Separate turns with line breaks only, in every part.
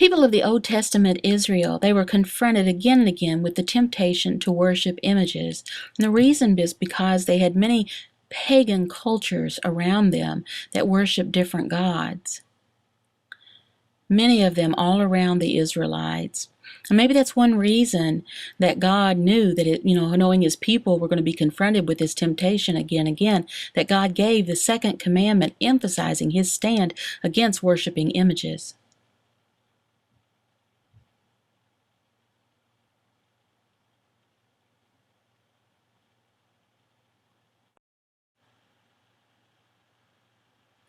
People of the Old Testament Israel, they were confronted again and again with the temptation to worship images. And the reason is because they had many pagan cultures around them that worshiped different gods. Many of them all around the Israelites. And maybe that's one reason that God knew that knowing his people were going to be confronted with this temptation again and again, that God gave the second commandment emphasizing his stand against worshiping images.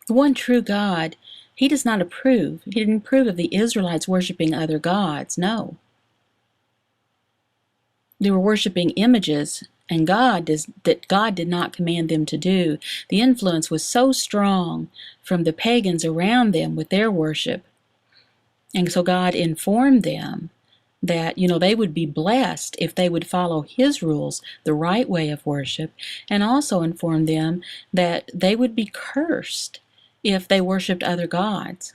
The one true God, he does not approve. He didn't approve of the Israelites worshiping other gods. No. They were worshiping images, and God did not command them to do. The influence was so strong from the pagans around them with their worship. And so God informed them that, they would be blessed if they would follow his rules, the right way of worship, and also informed them that they would be cursed if they worshiped other gods.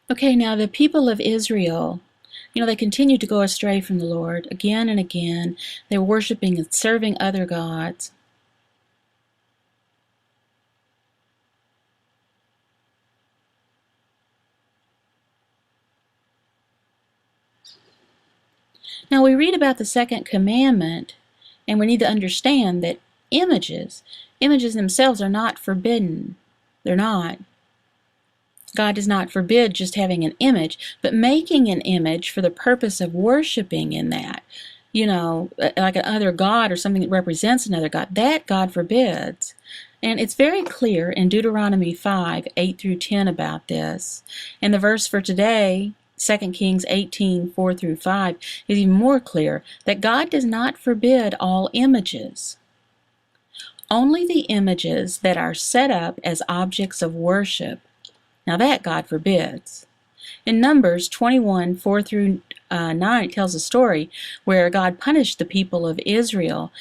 Okay, now the people of Israel, they continued to go astray from the Lord again and again. They were worshiping and serving other gods. Now we read about the second commandment, and we need to understand that images themselves are not forbidden. They're not. God does not forbid just having an image, but making an image for the purpose of worshiping in that, like another god or something that represents another god, that God forbids. And it's very clear in Deuteronomy 5, 8 through 10 about this. And the verse for today, 2 Kings 18, 4 through 5, is even more clear that God does not forbid all images. Only the images that are set up as objects of worship. Now that God forbids. In Numbers 21, 4 through 9, it tells a story where God punished the people of Israel.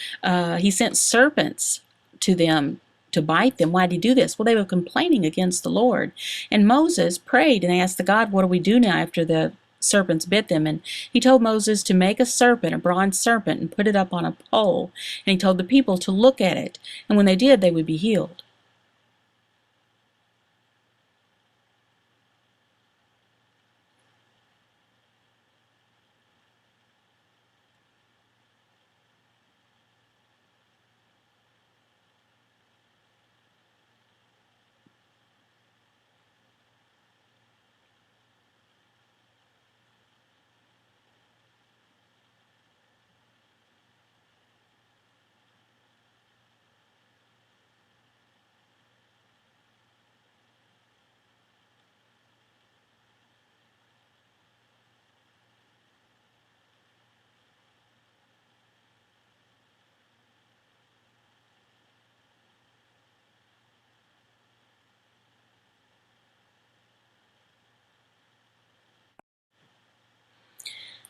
He sent serpents to them to bite them. Why did he do this? Well, they were complaining against the Lord. And Moses prayed and asked the God, what do we do now after the serpents bit them? And he told Moses to make a serpent, a bronze serpent, and put it up on a pole. And he told the people to look at it. And when they did, they would be healed.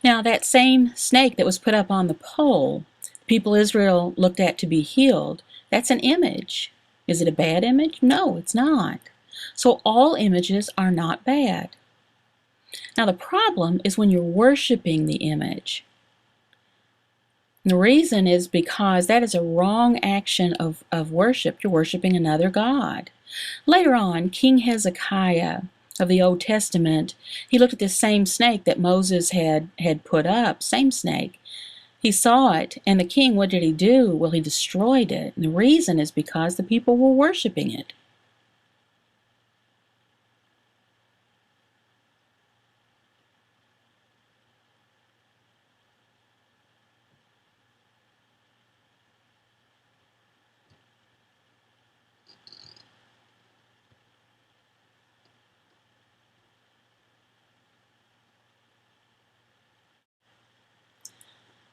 Now that same snake that was put up on the pole, people Israel looked at to be healed, that's an image. Is it a bad image? No, it's not. So all images are not bad. Now the problem is when you're worshiping the image. The reason is because that is a wrong action of worship. You're worshiping another god. Later on, King Hezekiah of the Old Testament, he looked at this same snake that Moses had put up, same snake. He saw it, and the king, what did he do? Well, he destroyed it. And the reason is because the people were worshiping it.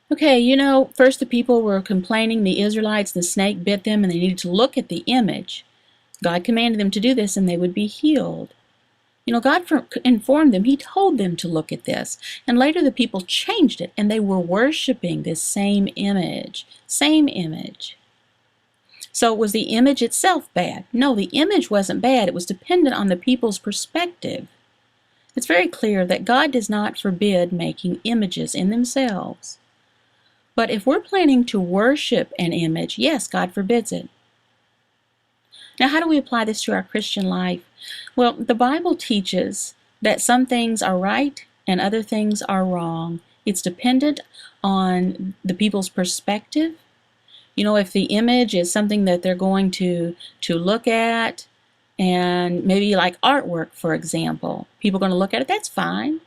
Okay, first the people were complaining, the Israelites, the snake bit them, and they needed to look at the image. God commanded them to do this, and they would be healed. God informed them. He told them to look at this. And later the people changed it, and they were worshiping this same image. Same image. So was the image itself bad? No, the image wasn't bad. It was dependent on the people's perspective. It's very clear that God does not forbid making images in themselves. But if we're planning to worship an image, yes, God forbids it. Now, how do we apply this to our Christian life? Well, the Bible teaches that some things are right and other things are wrong. It's dependent on the people's perspective. If the image is something that they're going to look at, and maybe like artwork, for example, people are going to look at it, that's fine.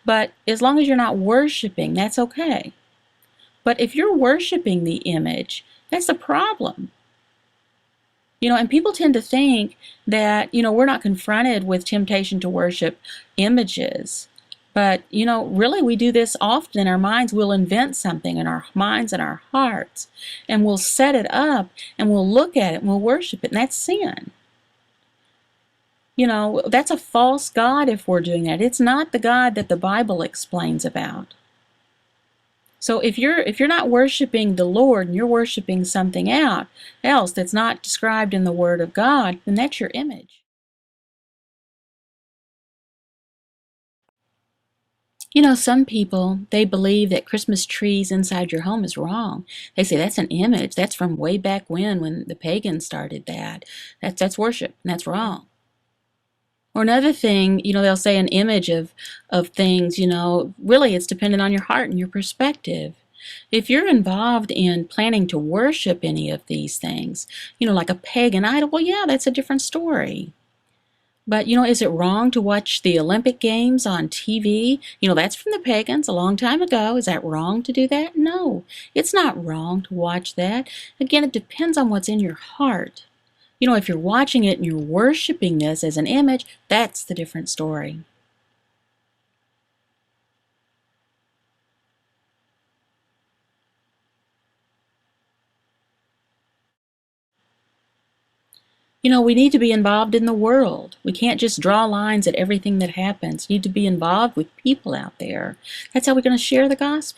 But as long as you're not worshiping, that's okay. But if you're worshiping the image, that's a problem. And people tend to think that, we're not confronted with temptation to worship images. But, really we do this often in our minds. We'll invent something in our minds and our hearts, and we'll set it up, and we'll look at it, and we'll worship it, and that's sin. That's a false god if we're doing that. It's not the God that the Bible explains about. So if you're not worshiping the Lord and you're worshiping something else that's not described in the Word of God, then that's your image. Some people, they believe that Christmas trees inside your home is wrong. They say that's an image. That's from way back when the pagans started that. That's worship, and that's wrong. Or another thing, they'll say an image of things, really it's dependent on your heart and your perspective. If you're involved in planning to worship any of these things, like a pagan idol, well, yeah, that's a different story. But, is it wrong to watch the Olympic Games on TV? That's from the pagans a long time ago. Is that wrong to do that? No, it's not wrong to watch that. Again, it depends on what's in your heart. If you're watching it and you're worshiping this as an image, that's the different story. We need to be involved in the world. We can't just draw lines at everything that happens. We need to be involved with people out there. That's how we're going to share the gospel.